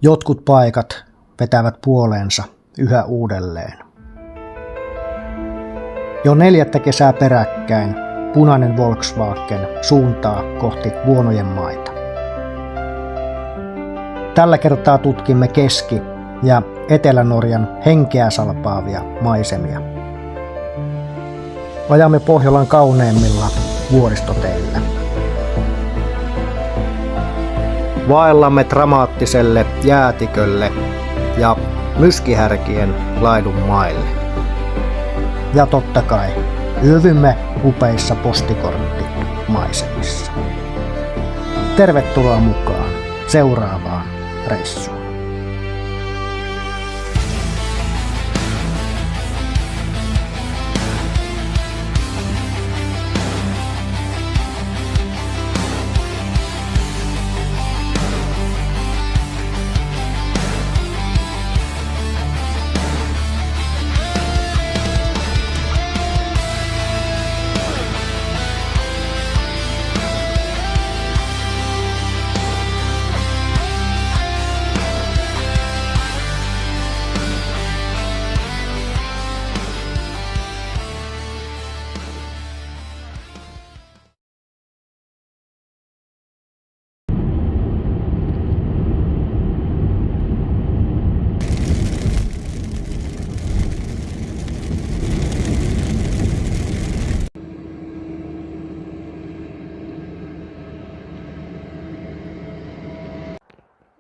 Jotkut paikat vetävät puoleensa yhä uudelleen. Jo 4. kesää peräkkäin punainen Volkswagen suuntaa kohti Vuonojen maita. Tällä kertaa tutkimme Keski- ja Etelä-Norjan henkeä salpaavia maisemia. Ajamme Pohjolan kauneimmilla vuoristoteillä. Vaellamme dramaattiselle jäätikölle ja myskihärkien laidunmaille. Ja totta kai yövymme upeissa postikorttimaisemissa. Tervetuloa mukaan seuraavaan reissuun.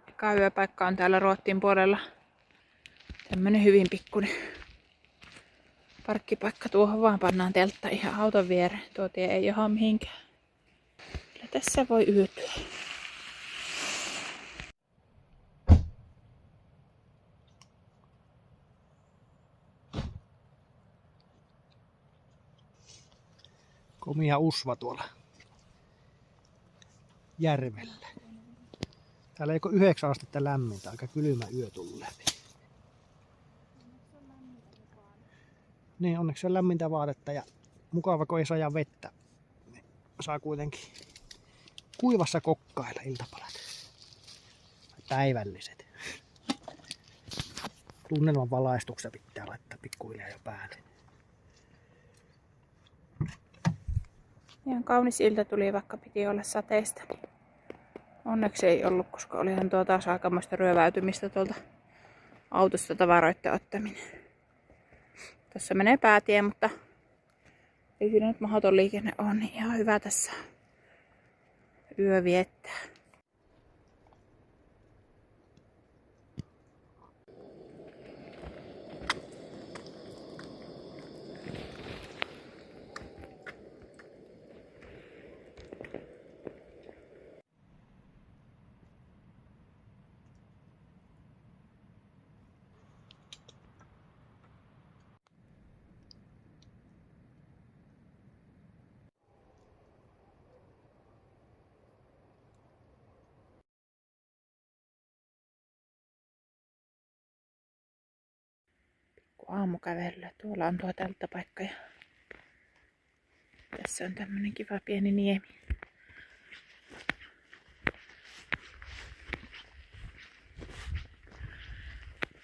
Eka yöpaikka on täällä Ruotsin puolella. Tämmönen hyvin pikkuinen parkkipaikka. Tuohon vaan pannaan teltta ihan auton viereen. Tuo tie ei johda mihinkään. Kyllä tässä voi yöpyä. Komia usva tuolla järvellä. Täällä eikö 9 astetta lämmintä, aika kylmä yö tullut läpi. Niin, onneksi on lämmintä vaatetta ja mukava kun ei saa vettä. Saa kuitenkin kuivassa kokkailla iltapalat. Päivälliset. Tunnelman valaistuksessa pitää laittaa pikkuhiljaa jo päälle. Ihan kaunis ilta tuli, vaikka piti olla sateista. Onneksi ei ollut, koska olihan tuo taas aikamoista ryöväytymistä tuolta autosta tavaroiden ottaminen. Tässä menee päätie, mutta ei siinä nyt mahdoton liikenne ole, niin ihan hyvä tässä yö viettää. Aamukävelyllä. Tuolla on tuo telttapaikka ja tässä on tämmönen kiva pieni niemi.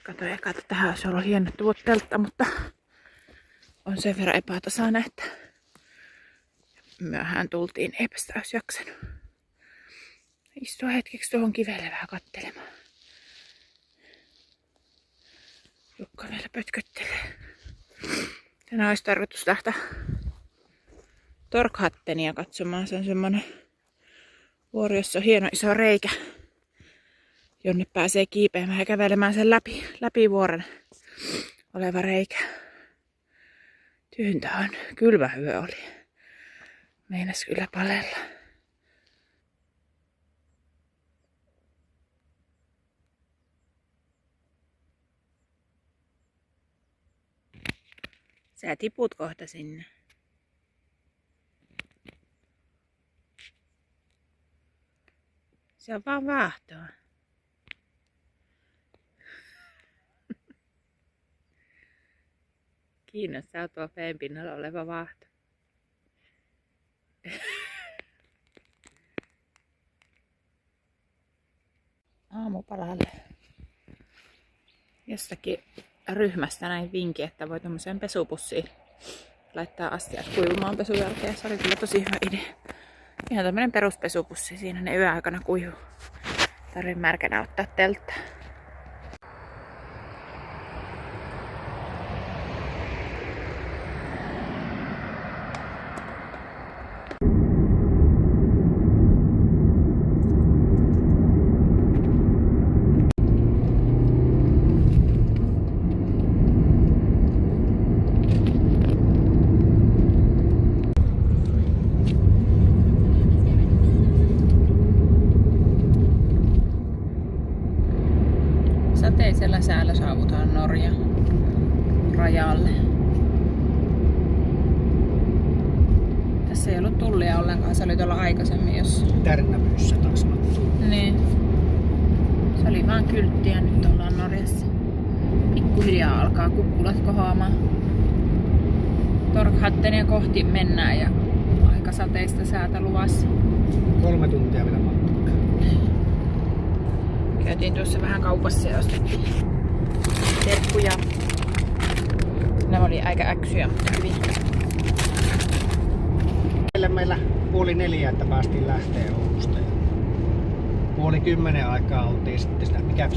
Kato eka, että tähän olisi ollut hieno tuo teltta, mutta on sen verran epätasainen, että myöhään tultiin. Eipä sitä olisi jaksanut istua hetkeksi tuohon kivelle vähän kattelemaan. Jukka vielä pötköttelee. Tänään olisi tarkoitus lähteä Torkhattenia katsomaan. Se on semmonen vuori, jossa on hieno iso reikä, jonne pääsee kiipeämään ja kävelemään sen läpi vuoren oleva reikä. Tyyntä on. Kylmä yö oli. Meinas kyllä palella. Sä tiput kohta sinne. Se on vaan vaahtoa. Kiinnostaa tuo veen pinnalla oleva vaahto. Aamupalalle. jostakin ryhmästä näin vinkin, että voi tuommoiseen pesupussiin laittaa astiat kuivumaan pesun jälkeen. Se oli kyllä tosi hyvä idea. Ihan tämmönen peruspesupussi, siinä ne yöaikana kuivuu. Tarvii märkänä ottaa telttaa. Sateisella säällä saavutaan Norjan rajalle. Tässä ei ollut tullia ollenkaan, se oli tuolla aikaisemmin jossain. Tärnämyyssä taas mattuu. Niin. Se oli vaan kyltti ja nyt ollaan Norjassa. Pikkuhiljaa alkaa kukkulat kohoamaan. Torghattenia kohti mennään ja aika sateista säätä luvassa. 3 tuntia vielä matkaa. Käytiin tuossa vähän kaupassa ja ostettiin terkkuja. Nämä oli aika äksyjä, mutta hyvin. Meillä 8:30, että päästiin lähteä Oulusta. 9:30 aikaa oltiin sitten sitä, mikä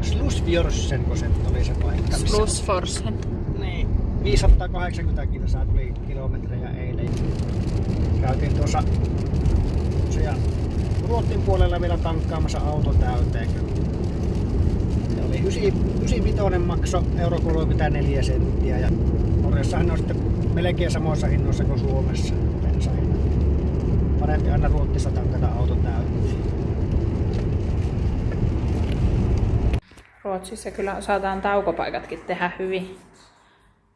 Slusfjorsen, kun se oli se paikka. Slusforsen. Niin. 580 kilsaa tuli kilometrejä eilen. Käytiin tuossa Ruotsin puolella vielä tankkaamassa auto täyteen. Se oli 95 makso, euro 34 senttiä. Ja Norjassahan on sitten melkein samoissa hinnoissa kuin Suomessa bensahinnat. Parempi aina Ruotsissa tankata auto täyteen. Ruotsissa kyllä osataan taukopaikatkin tehdä hyvin.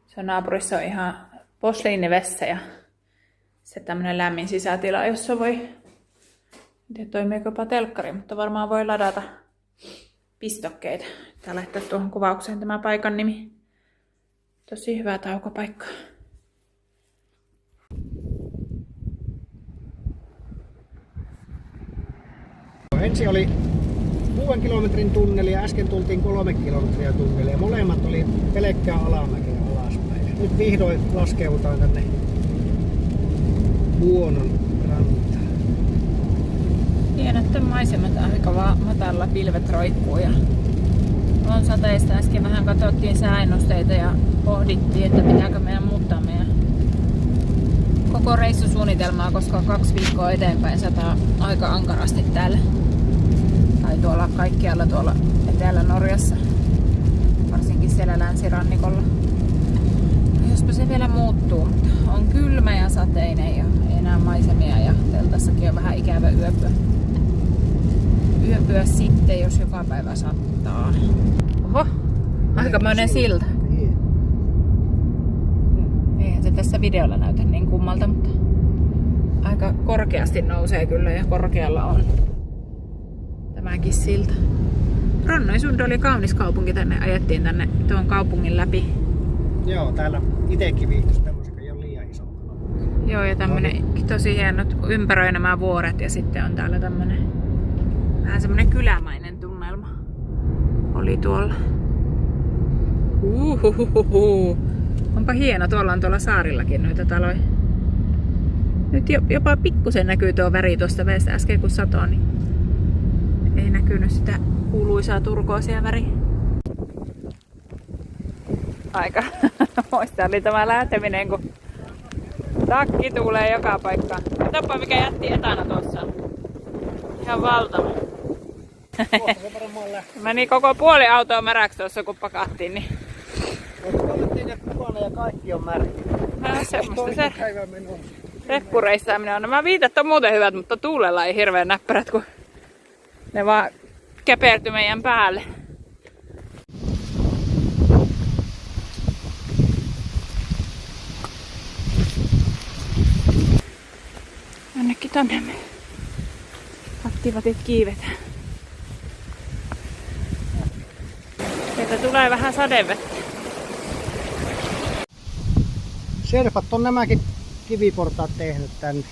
Se naapurissa on ihan posliinivessa ja se tämmönen lämmin sisätila, jossa voi, en tiedä toimiiko jopa telkkari, mutta varmaan voi ladata pistokkeita. Tää laittaa tuohon kuvaukseen tämä paikan nimi. Tosi hyvä taukopaikka. Ensin oli 6 kilometrin tunneli ja äsken tultiin 3 kilometriä tunnelia. Molemmat oli pelkkää alamäkeä alaspäin. Nyt vihdoin laskeudutaan tänne Vuonon rantaan. Hienot maisemat aika matalla, pilvet roikkuu ja on sateista. Äsken vähän katsottiin sääennusteita ja pohdittiin, että pitääkö meidän muuttaa meidän koko reissusuunnitelmaa, koska 2 viikkoa eteenpäin sataa aika ankarasti täällä. Tai tuolla kaikkialla tuolla Etelä-Norjassa. Varsinkin siellä länsirannikolla. Jospa se vielä muuttuu, mutta on kylmä ja sateinen ja ei enää maisemia ja teltassakin on vähän ikävä yöpyä. Yöpyä sitten, jos joka päivä sattaa. Oho, aikamoinen silta. Eihän se tässä videolla näytä niin kummalta, mutta aika korkeasti nousee kyllä ja korkealla on tämäkin silta. Ronnoisund oli kaunis kaupunki, tänne ajettiin tänne tuon kaupungin läpi. Joo, täällä itekin viihtyisi tämmöisen, ei ole liian iso. Joo, ja tämmönen tosi hienot ympäröi nämä vuoret ja sitten on täällä tämmönen vähän semmonen kylämäinen tunnelma. Oli tuolla. Onpa hieno, tuolla on tuolla saarillakin noita taloja. Nyt jopa pikkusen näkyy tuo väri tuosta veestä äsken kun satoi, niin ei näkynyt sitä kuuluisaa turkoosia väriä. Aika muista oli tämä lähteminen, kun takki tulee joka paikkaan. Katsoppa mikä jätti etänä tuossa. Ihan valtava. Meni koko puoli autoa märäksi tuossa kun pakattiin. Niin. Ja kaikki on märkä. No semmoista se reppureissaaminen on. Nämä viitat on muuten hyvät, mutta tuulella ei hirveän näppärät, kun ne vaan käpertyi meidän päälle. Jonnekin tonne me aktivatit kiivetään. Sieltä tulee vähän sadevettä. Serfat on nämäkin kiviportaat tehnyt tänne.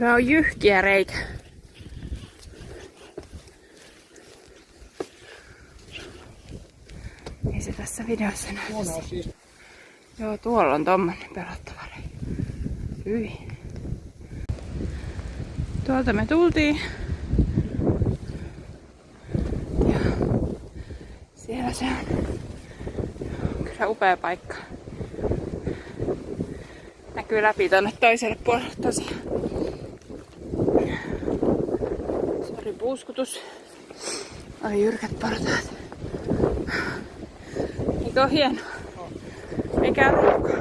Kyllä on jyhkiä reikä. Ei se tässä videossa näy. Siis. Joo, tuolla on tommonen pelottava reikä. Hyi. Tuolta me tultiin. Ja siellä se on. Kyllä upea paikka. Näkyy läpi tonne toiselle puolelle tosiaan. Sori puuskutus. Oli jyrkät portaat. Eikö oo hieno? Mikä ruuhka?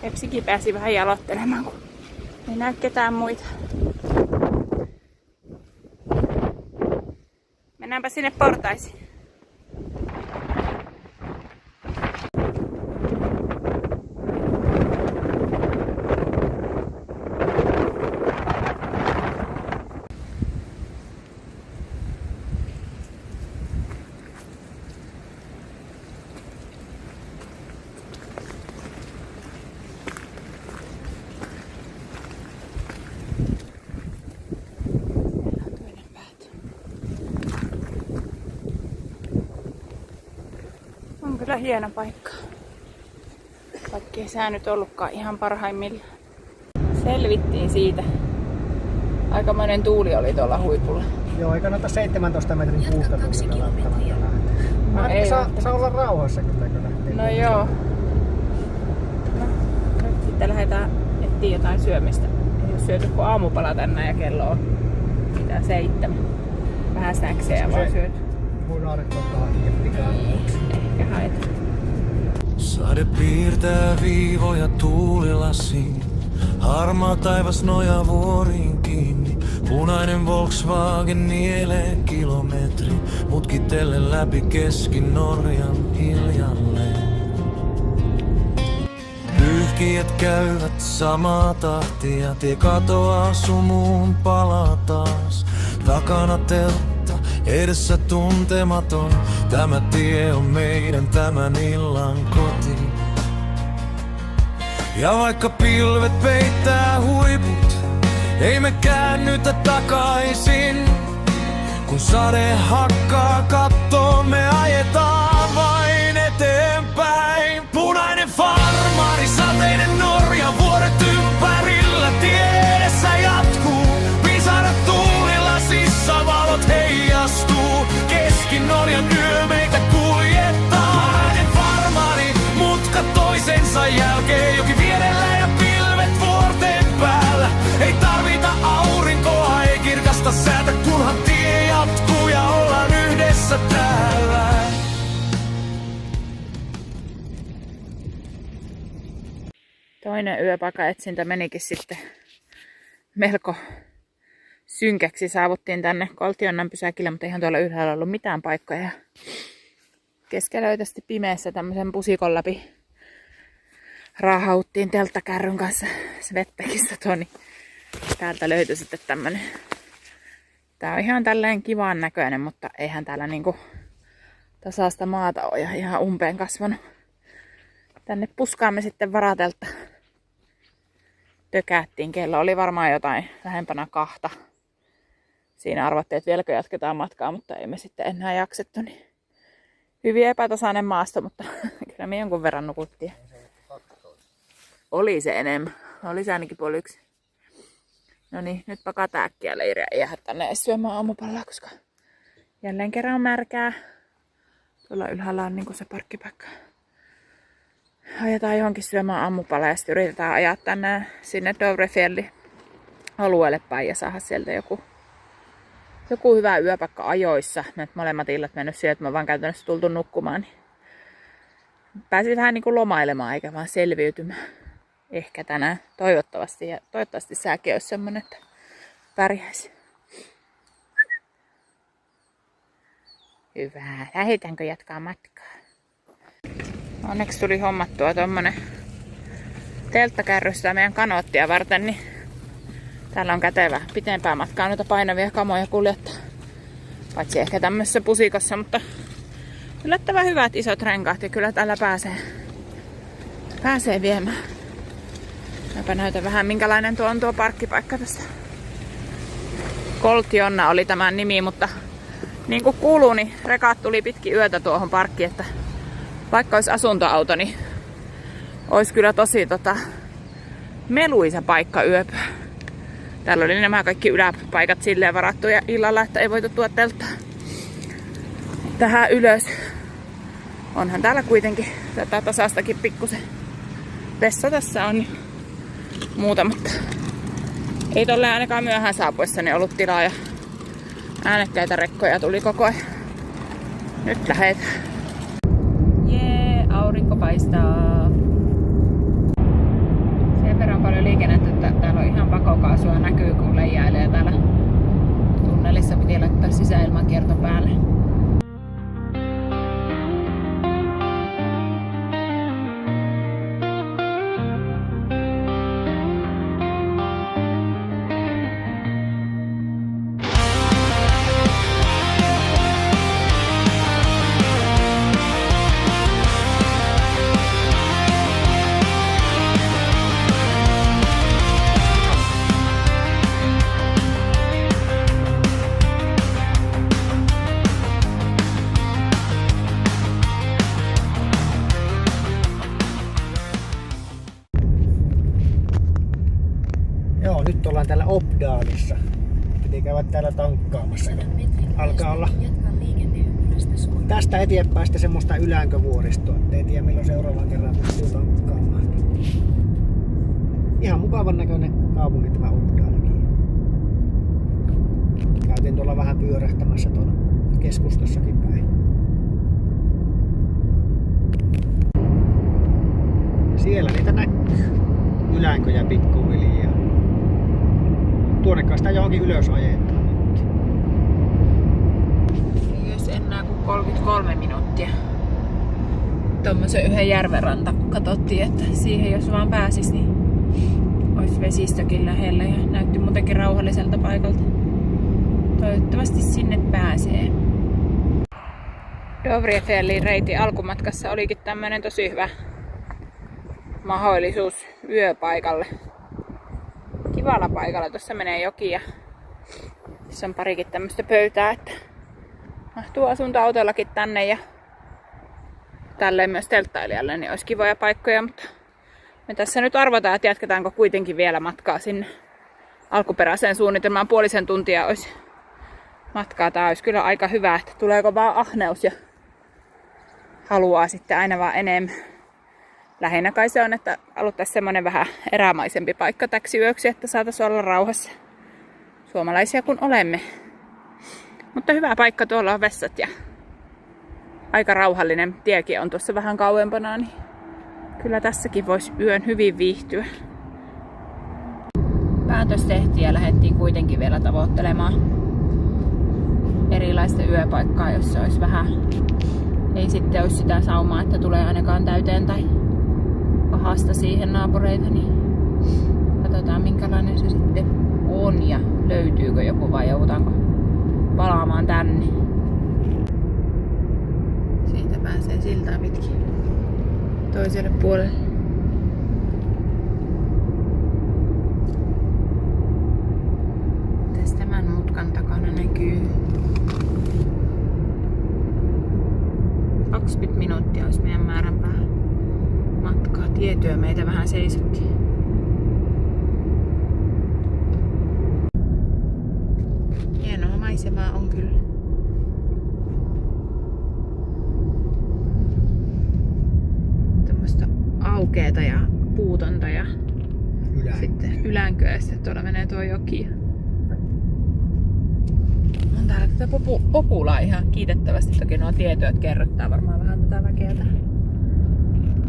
Epsikin pääsi vähän jalottelemaan, kun ei näy ketään muita. Mennäänpä sinne portaisiin. On kyllä hieno paikka. Vaikka ei sää nyt ollutkaan ihan parhaimmillaan. Selvittiin siitä. Aikamoinen tuuli oli tuolla huipulla. Joo, ei kannata 17 metrin puusta tuulilla välttämättä lähteä. Saa olla rauhassa kyllä, kun lähtee. No joo. No, nyt sitten lähdetään etsiä jotain syömistä. Ei ole syöty kuin aamupala tänään ja kello on mitä 7. Vähän snäksejä vaan syöty. Munaarit ottaa hakea pikaa. Ehkä haetaan. Sade piirtää viivoja tuulilasiin. Harmaa taivas nojaa vuoriin kiinni. Punainen Volkswagen nielee kilometri. Mutkitellen läpi Keski-Norjan hiljalleen. Pyyhkijät käyvät samaa tahtia. Tie katoaa sumuun, palaa taas. Takana teltta, edessä tuntematon. Tämä tie on meidän tämän illan koti. Ja vaikka pilvet peittää huiput, ei me käännytä takaisin. Kun sade hakkaa kattoon, me ajetaan vain eteenpäin. Punainen farmari, sateinen Norja, vuoret ympärillä, tie edessä jatkuu. Pisarat tuulilasissa, valot heijastuu. Keski-Norjan yö meitä kuljettaa. Punainen farmari, mutka toisensa jälkeen. Joki vierellä ja pilvet vuorten päällä. Ei tarvita aurinkoa, ei kirkasta säätä, kunhan tie jatkuu ja ollaan yhdessä täällä. Toinen yöpaikkaetsintä menikin sitten melko synkäksi. Saavuttiin tänne Koltionnan pysäkille, mutta eihän tuolla ylhäällä ollut mitään paikkoja. Keskelöitästi pimeässä tämmöisen pusikon läpi raahauttiin telttakärryn kanssa Svettekistä Toni. Täältä löytyi sitten tämmönen. Tää on ihan tälleen kivaan näköinen, mutta eihän täällä niinku tasaista maata ole ja ihan umpeen kasvanut. Tänne puskaamme sitten varatelta. Tökättiin. Kello oli varmaan jotain lähempänä 2. Siinä arvattiin, että vieläkö jatketaan matkaa, mutta ei me sitten enää jaksettu. Niin hyvin epätasainen maasto, mutta kyllä me jonkun verran nukuttiin. Oli se enemmän. Oli se ainakin 12:30. No niin, nyt pakataan äkkiä leiriä. Ei jäädä tänne edes syömään aamupallaa, koska jälleen kerran on märkää. Tuolla ylhäällä on niinku se parkkipaikka. Ajetaan johonkin syömään aamupalaa ja sitten yritetään ajaa tänne sinne Dovrefjellin alueelle päin ja saada sieltä joku hyvä yöpaikka ajoissa. Me molemmat illat mennyt siihen, että me vaan käytännössä tultu nukkumaan. Niin pääsin vähän niin kuin lomailemaan eikä vaan selviytymään. Ehkä tänään toivottavasti. Ja toivottavasti sääkin olisi semmonen, että pärjäisi. Hyvä. Lähdetäänkö jatkaa matkaa? Onneksi tuli hommattua tommonen telttakärrystä meidän kanoottia varten, niin täällä on kätevä pitempää matkaa noita painavia kamoja kuljettaa. Paitsi ehkä tämmöisessä pusikossa, mutta yllättävän hyvät isot renkaat ja kyllä täällä pääsee viemään Mäpä näytän vähän minkälainen tuo on tuo parkkipaikka tästä. Colt Jonna oli tämän nimi, mutta niin kuin kuuluu, niin rekat tuli pitkin yötä tuohon parkkiin, että vaikka olisi asuntoauto, niin olisi kyllä tosi meluisa paikka yöpyä. Täällä oli nämä kaikki yläpaikat silleen varattuja illalla, että ei voitu tuoda telttaa tähän ylös. Onhan täällä kuitenkin tätä tasaistakin pikkusen. Vessa tässä on muuta, mutta ei tolleen ainakaan myöhään saapuessani ollut tilaa ja äänekkäitä rekkoja tuli koko ajan. Nyt lähetään. Jee, aurinko paistaa. Sen verran paljon liikennettä, että täällä on ihan pakokaasua näkyy, kun leijailee täällä tunnelissa. Piti laittaa sisäilmankierto päälle. Joo, nyt ollaan täällä Obdaalissa. Piti käydä täällä tankkaamassa. Alkaa olla tästä eteenpäin sitten semmoista ylänkövuoristoa. Ei tiedä milloin seuraavan kerran pystyy tankkaamaan. Ihan mukavan näköinen kaupunki tämä Obdaalikin. Käytiin tuolla vähän pyörähtämässä tuolla keskustassakin päin. Siellä niitä näkyy. Ylänköjä pikkuhiljaa. Tuonnekaan sitä johonkin ylös ajetaan nyt. Ei olisi enää kuin 33 minuuttia. Tuommoisen yhden järven ranta katsottiin, että siihen jos vaan pääsisi, niin olisi vesistökin lähellä ja näytti muutenkin rauhalliselta paikalta. Toivottavasti sinne pääsee. Dovrefjellin reitin alkumatkassa olikin tämmönen tosi hyvä mahdollisuus yöpaikalle. Kivalla paikalla. Tuossa menee joki ja tässä on parikin tämmöistä pöytää, että mahtuu asuntoautollakin tänne ja tälleen myös telttailijalle, niin olisi kivoja paikkoja, mutta me tässä nyt arvotaan, että jatketaanko kuitenkin vielä matkaa sinne alkuperäiseen suunnitelmaan. Puolisen tuntia olisi matkaa. Tää olisi kyllä aika hyvä, että tuleeko vaan ahneus ja haluaa sitten aina vaan enemmän. Lähinnä kai se on, että haluttaisiin semmonen vähän erämaisempi paikka täksi yöksi, että saataisiin olla rauhassa. Suomalaisia kun olemme. Mutta hyvä paikka, tuolla on vessat ja aika rauhallinen tiekin on tuossa vähän kauempana, niin kyllä tässäkin voisi yön hyvin viihtyä. Päätös tehtiin ja lähdettiin kuitenkin vielä tavoittelemaan erilaista yöpaikkaa, jossa olisi vähän, ei sitten olisi sitä saumaa, että tulee ainakaan täyteen tai pahasta siihen naapureita, niin katsotaan minkälainen se sitten on ja löytyykö joku vai joudutaanko palaamaan tänne. Siitä pääsee siltaa pitkin toiselle puolelle. Tästä tämän mutkan takana näkyy 20 minuuttia olisi meidän määränpää matkaa. Tietyö meitä vähän seisotti. Hienoa maisemaa on kyllä. Tämmöstä aukeeta ja puutonta ja sitten ylänköä ja sitten tuolla menee tuo joki. On täällä tätä populaa ihan kiitettävästi. Toki nuo tietyöt kerrottaa varmaan vähän tätä väkeä tähän.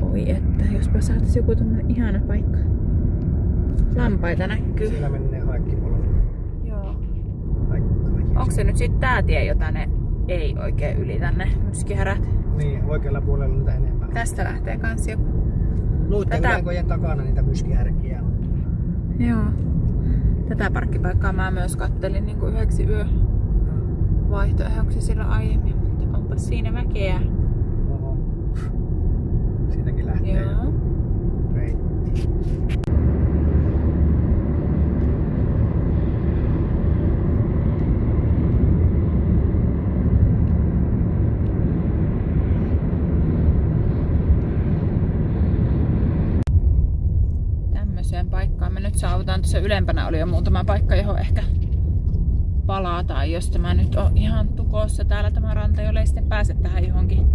Oi että, jospa saataisiin joku tommonen ihana paikka. Lampaita näkyy. Siellä menee haikkipolku. Joo. Onko se nyt sit tää tie, jota ne ei oikein ylitä ne myskihärät? Niin, oikealla puolella niitä enemmän. Tästä lähtee kans joku. Noitten ylänköjen takana niitä myskihärkiä on. Joo. Tätä parkkipaikkaa mä myös kattelin niin kuin yhdeksi vaihtoehdoksi silloin aiemmin, mutta onpas siinä väkeä. Oho. Siitäkin lähtee. Joo. Reitti. tuossa ylempänä oli jo muutama paikka, johon ehkä palataan, jos tämä nyt on ihan tukossa täällä tämä ranta, jolle ei sitten pääse tähän johonkin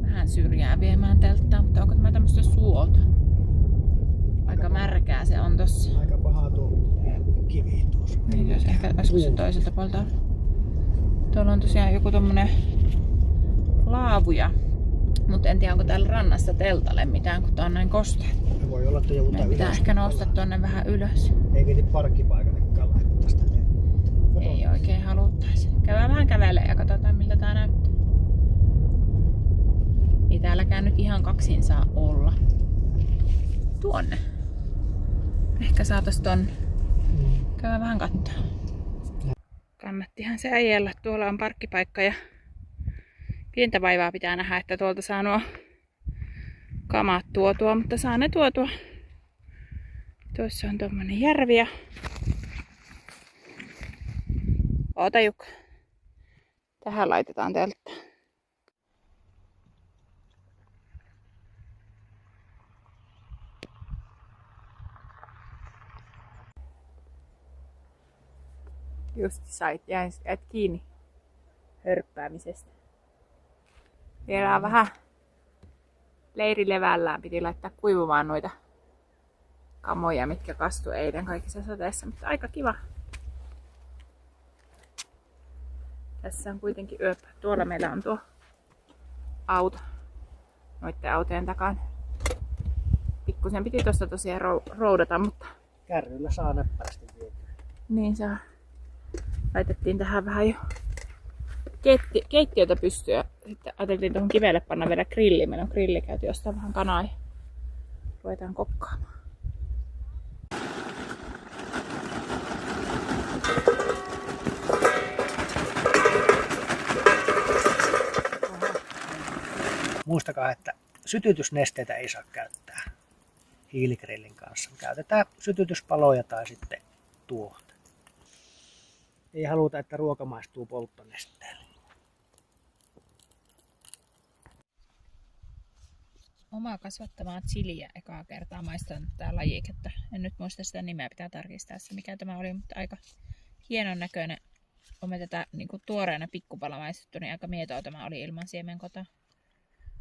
vähän syrjään viemään telttaa, mutta onko tämä tämmöistä suota? Aika märkää se on tossa. Aika paha tuo kivi tuossa. Niin, jos ehkä olisiko se toiselta puolta. Tuolla on tosiaan joku tommonen laavuja. Mutta en tiedä, onko täällä rannassa teltalle mitään, kun tää on näin kostea. Voi olla, että joudutaan meidän pitää ehkä nousta tuonne vähän ylös. Ei viiti parkkipaikalle laittaa sitä. Ei oikein haluttaisi. Käydään vähän kävelemään ja katsotaan, miltä tää näyttää. Ei täälläkään nyt ihan kaksin saa olla. Tuonne. Ehkä saatais tonne. Käydään vähän katsoa. Kannattihan se ajella. Tuolla on parkkipaikka ja pientä vaivaa pitää nähdä, että tuolta saa nuo kamat tuotua, mutta saa ne tuotua. Tuossa on tommonen järvi ja oota Jukka. Tähän laitetaan teltta. Just jäit kiinni hörppäämisestä. Vielä on vähän leiri levällään. Piti laittaa kuivumaan noita kamoja, mitkä kastui eilen kaikissa sateissa, mutta aika kiva. Tässä on kuitenkin yöpä. Tuolla meillä on tuo auto noitten autojen takana. Pikkusen piti tosta tosiaan roudata, mutta Kärryllä saa näppärästi vietyä. niin saa. Laitettiin tähän vähän jo keittiötä pystyyn. Sitten ajateltiin tuohon kivelle panna vielä grilli. Meillä on grilli, käytiin ostaa vähän kanaa ja ruvetaan kokkaamaan. Muistakaa, että sytytysnesteitä ei saa käyttää hiiligrillin kanssa. Käytetään sytytyspaloja tai sitten tuohta. Ei haluta, että ruoka maistuu polttonesteelle. Omaa kasvattamaa chiliä ekaa kertaa maistan tää lajiketta. En nyt muista sitä nimeä, pitää tarkistaa se mikä tämä oli, mutta aika hienon näköinen. On tätä niinku tuoreena pikkupala maistettu, niin aika mietoa tämä oli ilman siemenkota.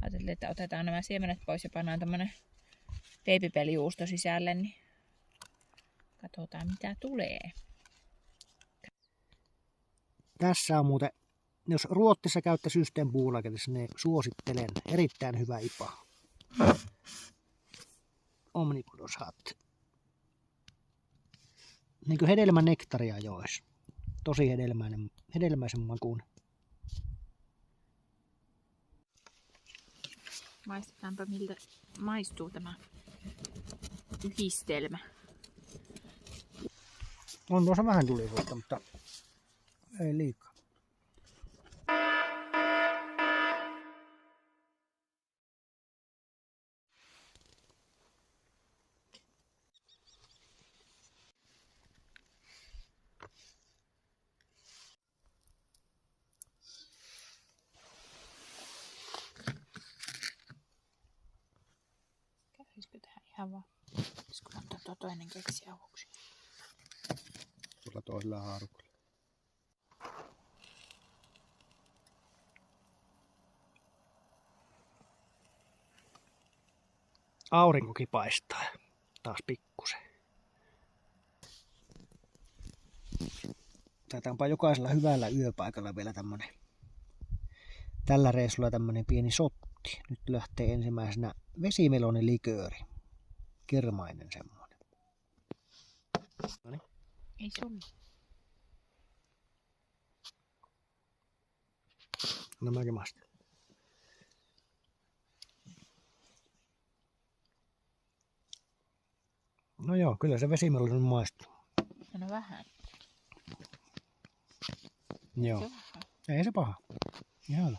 Ajattelin, että otetaan nämä siemenet pois ja pannaan tämmönen teipipelijuusto sisälle, niin katsotaan mitä tulee. Tässä on muuten, jos Ruotsissa käyttää Systembolagetissa, niin suosittelen erittäin hyvä IPA. Omnipodoshat. Niin kuin hedelmänektaria jois. Tosi hedelmäisen makuun. Maistetaanpa miltä maistuu tämä yhdistelmä. On tuossa vähän tulisuutta, mutta ei liikaa. Kävisikö tähän ihan vaan? Pitäisikö ottaa tuo toinen keksi avuksi? Tuolla toisella haarukalla. Aurinkokin paistaa taas pikkusen. Taitaanpa jokaisella hyvällä yöpaikalla vielä tällä reissulla tämmönen pieni sotti. Nyt lähtee ensimmäisenä vesimelonilikööri. Kirmainen semmonen. Noniin. Ei sulla. No mäkin maistan. No joo, kyllä se vesimeloni maistuu. No vähän. Joo. Se on vähän. Ei se paha. Ihan hyvä.